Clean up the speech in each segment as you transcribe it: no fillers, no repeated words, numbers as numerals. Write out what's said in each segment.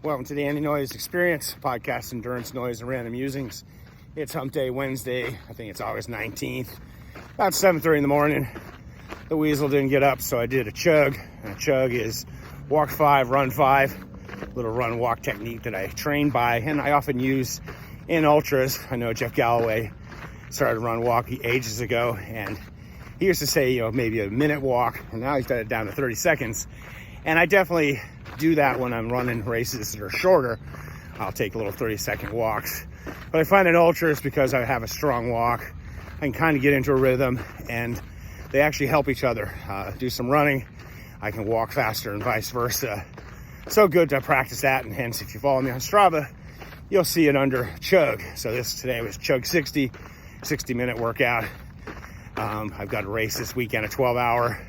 Welcome to the Andy Noise Experience, podcast, endurance, noise, and random musings. It's hump day Wednesday. I think it's August 19th. About 7:30 in the morning. The weasel didn't get up, so I did a chug. And a chug is walk 5, run 5. Little run walk technique that I train by and I often use in ultras. I know Jeff Galloway started run walk ages ago, and he used to say, maybe a minute walk, and now he's got it down to 30 seconds. And I definitely do that when I'm running races that are shorter. I'll take little 30-second walks. But I find in ultras, because I have a strong walk, I can kind of get into a rhythm, and they actually help each other. Do some running, I can walk faster and vice versa. So good to practice that, and hence, if you follow me on Strava, you'll see it under chug. So today was chug 60-minute workout. I've got a race this weekend, a 12-hour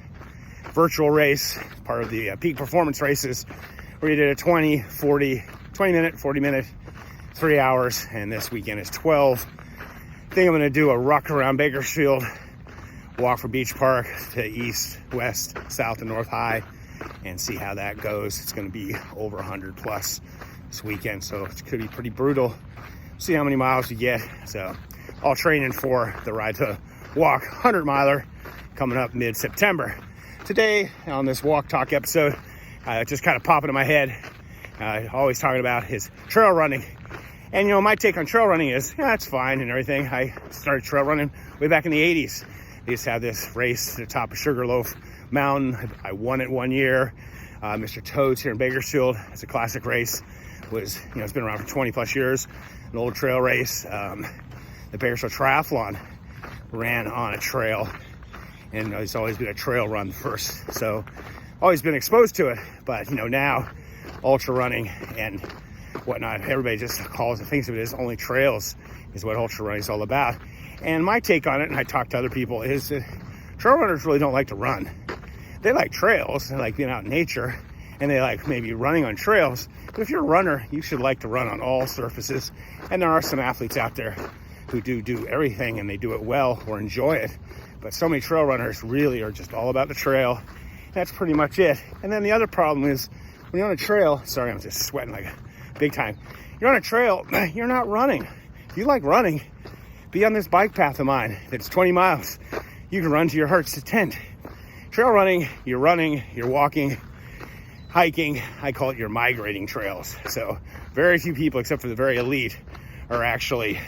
virtual race, part of the peak performance races, where you did a 20 minute, 40 minute, 3 hours, and this weekend is 12. I think I'm going to do a ruck around Bakersfield, walk from Beach Park to east, west, south, and north high, and see how that goes. It's going to be over 100 plus this weekend, so it could be pretty brutal. See how many miles you get. So all training for the Ride to Walk 100 miler coming up mid-September. Today on this walk talk episode, just kind of popping in my head, always talking about his trail running. And my take on trail running is, it's fine and everything. I started trail running way back in the 80s. They used to have this race to the top of Sugarloaf Mountain. I won it one year. Mr. Toad's here in Bakersfield. It's a classic race. It's been around for 20 plus years. An old trail race. The Bakersfield Triathlon ran on a trail, and it's always been a trail run first, so always been exposed to it. But now ultra running and whatnot, everybody just calls and thinks of it as only trails is what ultra running is all about. And my take on it, and I talk to other people, is that trail runners really don't like to run. They like trails, they like being out in nature, and they like maybe running on trails. But if you're a runner, you should like to run on all surfaces. And there are some athletes out there who do everything, and they do it well or enjoy it. But so many trail runners really are just all about the trail. That's pretty much it. And then the other problem is, when you're on a trail, sorry, I'm just sweating like a big time. You're on a trail, you're not running. If you like running, be on this bike path of mine that's 20 miles. You can run to your heart's tent. Trail running, you're walking, hiking. I call it your migrating trails. So very few people, except for the very elite, are actually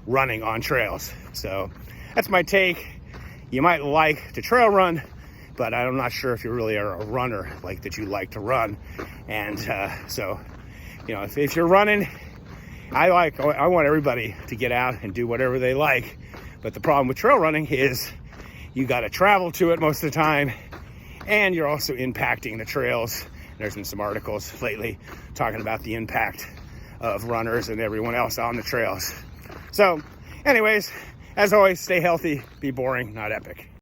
running on trails. So that's my take. You might like to trail run, but I'm not sure if you really are a runner, like that you like to run. And so if you're running, I want everybody to get out and do whatever they like. But the problem with trail running is you got to travel to it most of the time, and you're also impacting the trails. There's been some articles lately talking about the impact of runners and everyone else on the trails. So anyways, as always, stay healthy, be boring, not epic.